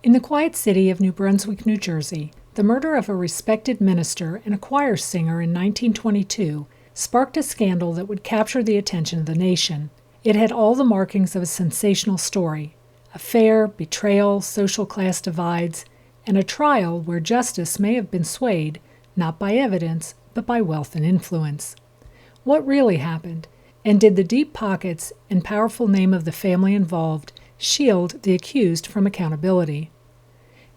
In the quiet city of New Brunswick, New Jersey, the murder of a respected minister and a choir singer in 1922 sparked a scandal that would capture the attention of the nation. It had all the markings of a sensational story: affair, betrayal, social class divides, and a trial where justice may have been swayed, not by evidence, but by wealth and influence. What really happened, and did the deep pockets and powerful name of the family involved shield the accused from accountability?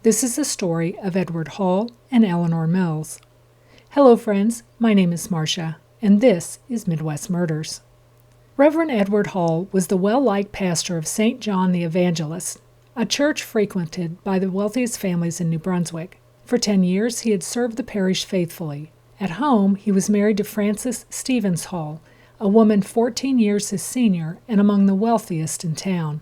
This is the story of Edward Hall and Eleanor Mills. Hello friends, my name is Marcia, and this is Midwest Murders. Reverend Edward Hall was the well-liked pastor of St. John the Evangelist, a church frequented by the wealthiest families in New Brunswick. For 10 years he had served the parish faithfully. At home, he was married to Frances Stevens Hall, a woman 14 years his senior and among the wealthiest in town.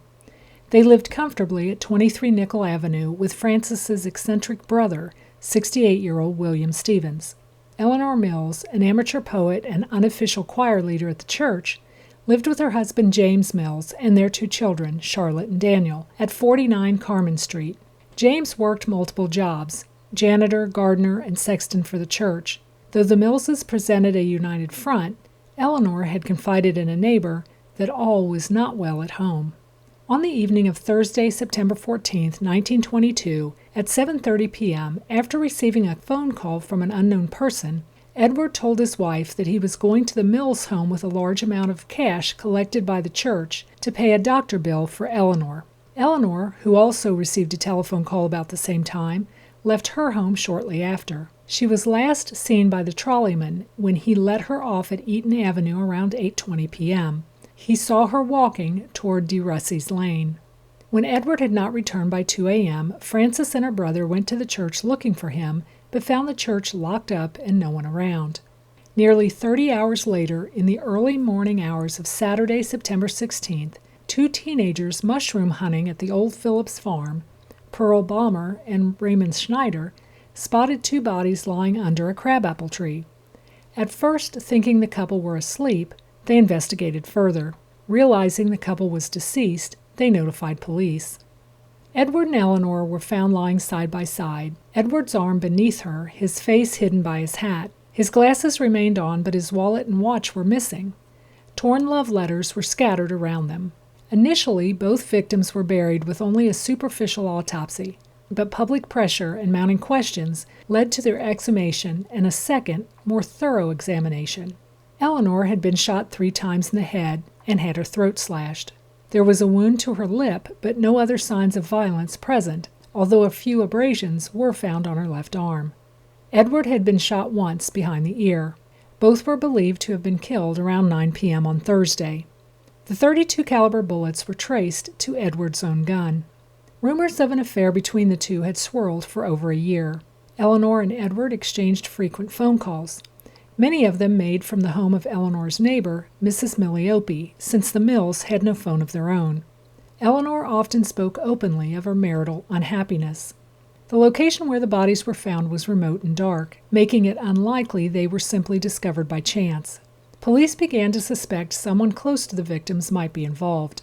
They lived comfortably at 23 Nickel Avenue with Frances's eccentric brother, 68-year-old William Stevens. Eleanor Mills, an amateur poet and unofficial choir leader at the church, lived with her husband James Mills and their 2 children, Charlotte and Daniel, at 49 Carmen Street. James worked multiple jobs: janitor, gardener, and sexton for the church. Though the Millses presented a united front, Eleanor had confided in a neighbor that all was not well at home. On the evening of Thursday, September 14, 1922, at 7:30 p.m., after receiving a phone call from an unknown person, Edward told his wife that he was going to the Mills home with a large amount of cash collected by the church to pay a doctor bill for Eleanor. Eleanor, who also received a telephone call about the same time, left her home shortly after. She was last seen by the trolleyman when he let her off at Eaton Avenue around 8:20 p.m. He saw her walking toward De Russey's Lane. When Edward had not returned by 2 a.m., Frances and her brother went to the church looking for him, but found the church locked up and no one around. Nearly 30 hours later, in the early morning hours of Saturday, September 16th, 2 teenagers mushroom hunting at the old Phillips farm, Pearl Balmer and Raymond Schneider, spotted 2 bodies lying under a crabapple tree. At first, thinking the couple were asleep, they investigated further. Realizing the couple was deceased, they notified police. Edward and Eleanor were found lying side by side, Edward's arm beneath her, his face hidden by his hat. His glasses remained on, but his wallet and watch were missing. Torn love letters were scattered around them. Initially, both victims were buried with only a superficial autopsy, but public pressure and mounting questions led to their exhumation and a second, more thorough examination. Eleanor had been shot 3 times in the head and had her throat slashed. There was a wound to her lip, but no other signs of violence present, although a few abrasions were found on her left arm. Edward had been shot once behind the ear. Both were believed to have been killed around 9 p.m. on Thursday. The .32 caliber bullets were traced to Edward's own gun. Rumors of an affair between the two had swirled for over a year. Eleanor and Edward exchanged frequent phone calls, many of them made from the home of Eleanor's neighbor, Mrs. Milliope, since the Mills had no phone of their own. Eleanor often spoke openly of her marital unhappiness. The location where the bodies were found was remote and dark, making it unlikely they were simply discovered by chance. Police began to suspect someone close to the victims might be involved.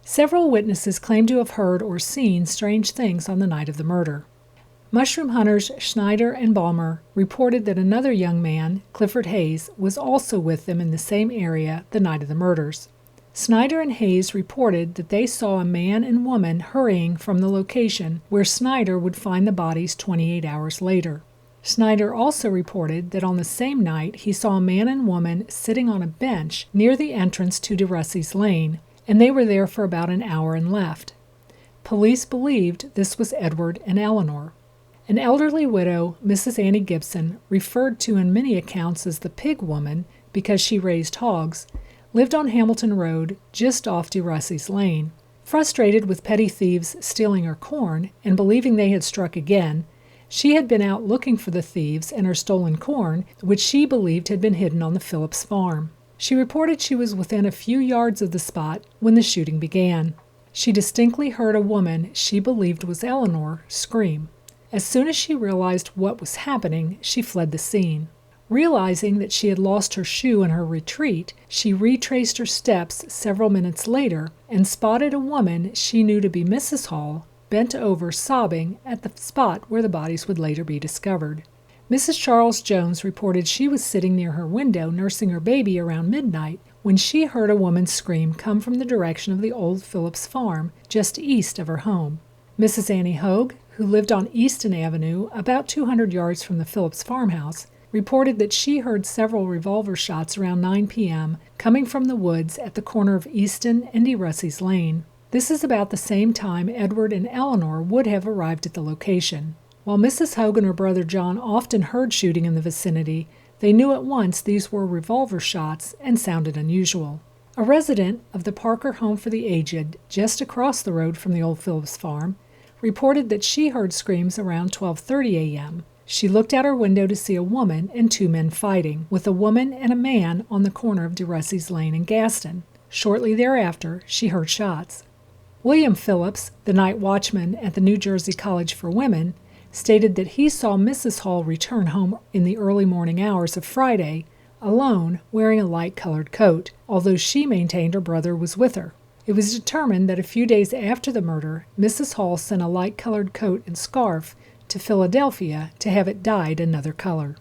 Several witnesses claimed to have heard or seen strange things on the night of the murder. Mushroom hunters Schneider and Balmer reported that another young man, Clifford Hayes, was also with them in the same area the night of the murders. Schneider and Hayes reported that they saw a man and woman hurrying from the location where Schneider would find the bodies 28 hours later. Schneider also reported that on the same night he saw a man and woman sitting on a bench near the entrance to De Russey's Lane, and they were there for about an hour and left. Police believed this was Edward and Eleanor. An elderly widow, Mrs. Annie Gibson, referred to in many accounts as the Pig Woman because she raised hogs, lived on Hamilton Road just off De Russey's Lane. Frustrated with petty thieves stealing her corn and believing they had struck again, she had been out looking for the thieves and her stolen corn, which she believed had been hidden on the Phillips farm. She reported she was within a few yards of the spot when the shooting began. She distinctly heard a woman she believed was Eleanor scream. As soon as she realized what was happening, she fled the scene. Realizing that she had lost her shoe in her retreat, she retraced her steps several minutes later and spotted a woman she knew to be Mrs. Hall bent over sobbing at the spot where the bodies would later be discovered. Mrs. Charles Jones reported she was sitting near her window nursing her baby around midnight when she heard a woman's scream come from the direction of the old Phillips farm, just east of her home. Mrs. Annie Hogue, who lived on Easton Avenue, about 200 yards from the Phillips farmhouse, reported that she heard several revolver shots around 9 p.m. coming from the woods at the corner of Easton and DeRussey's Lane. This is about the same time Edward and Eleanor would have arrived at the location. While Mrs. Hogue and her brother John often heard shooting in the vicinity, they knew at once these were revolver shots and sounded unusual. A resident of the Parker Home for the Aged, just across the road from the old Phillips farm, reported that she heard screams around 12:30 a.m. She looked out her window to see a woman and two men fighting, with a woman and a man on the corner of DeRussey's Lane and Gaston. Shortly thereafter, she heard shots. William Phillips, the night watchman at the New Jersey College for Women, stated that he saw Mrs. Hall return home in the early morning hours of Friday, alone, wearing a light-colored coat, although she maintained her brother was with her. It was determined that a few days after the murder, Mrs. Hall sent a light-colored coat and scarf to Philadelphia to have it dyed another color.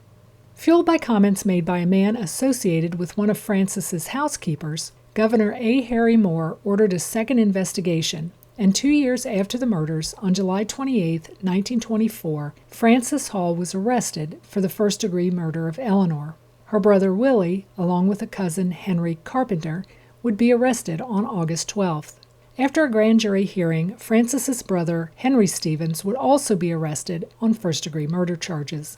Fueled by comments made by a man associated with one of Francis's housekeepers, Governor A. Harry Moore ordered a second investigation, and 2 years after the murders, on July 28, 1924, Frances Hall was arrested for the first-degree murder of Eleanor. Her brother Willie, along with a cousin Henry Carpenter, would be arrested on August 12th. After a grand jury hearing, Frances's brother Henry Stevens would also be arrested on first-degree murder charges.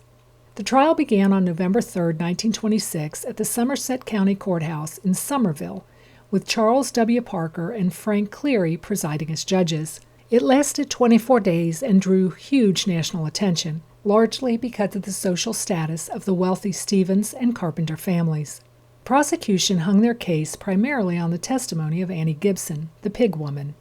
The trial began on November 3, 1926, at the Somerset County Courthouse in Somerville, with Charles W. Parker and Frank Cleary presiding as judges. It lasted 24 days and drew huge national attention, largely because of the social status of the wealthy Stevens and Carpenter families. Prosecution hung their case primarily on the testimony of Annie Gibson, the pig woman.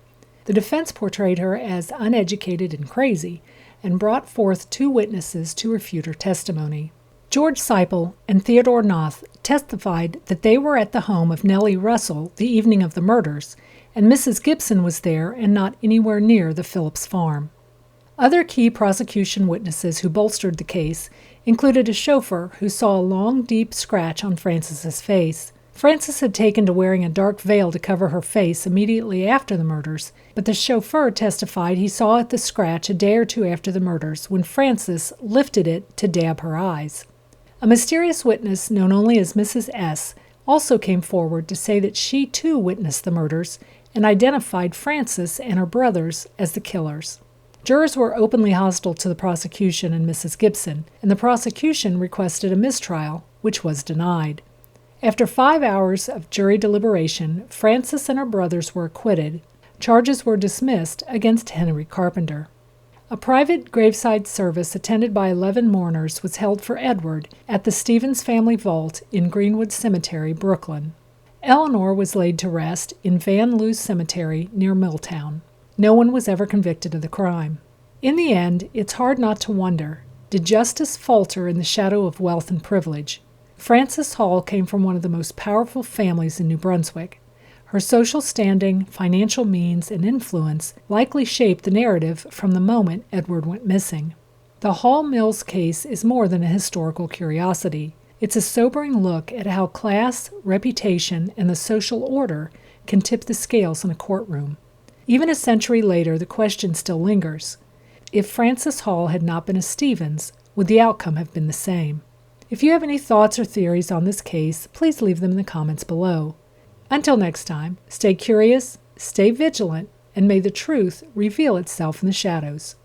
The defense portrayed her as uneducated and crazy, and brought forth two witnesses to refute her testimony. George Seipel and Theodore Noth testified that they were at the home of Nellie Russell the evening of the murders, and Mrs. Gibson was there and not anywhere near the Phillips farm. Other key prosecution witnesses who bolstered the case included a chauffeur who saw a long, deep scratch on Frances's face. Frances had taken to wearing a dark veil to cover her face immediately after the murders, but the chauffeur testified he saw the scratch a day or two after the murders when Frances lifted it to dab her eyes. A mysterious witness known only as Mrs. S. also came forward to say that she too witnessed the murders and identified Frances and her brothers as the killers. Jurors were openly hostile to the prosecution and Mrs. Gibson, and the prosecution requested a mistrial, which was denied. After 5 hours of jury deliberation, Frances and her brothers were acquitted. Charges were dismissed against Henry Carpenter. A private graveside service attended by 11 mourners was held for Edward at the Stevens family vault in Greenwood Cemetery, Brooklyn. Eleanor was laid to rest in Van Lewes Cemetery near Milltown. No one was ever convicted of the crime. In the end, it's hard not to wonder, did justice falter in the shadow of wealth and privilege? Frances Hall came from one of the most powerful families in New Brunswick. Her social standing, financial means, and influence likely shaped the narrative from the moment Edward went missing. The Hall Mills case is more than a historical curiosity. It's a sobering look at how class, reputation, and the social order can tip the scales in a courtroom. Even a century later, the question still lingers. If Frances Hall had not been a Stevens, would the outcome have been the same? If you have any thoughts or theories on this case, please leave them in the comments below. Until next time, stay curious, stay vigilant, and may the truth reveal itself in the shadows.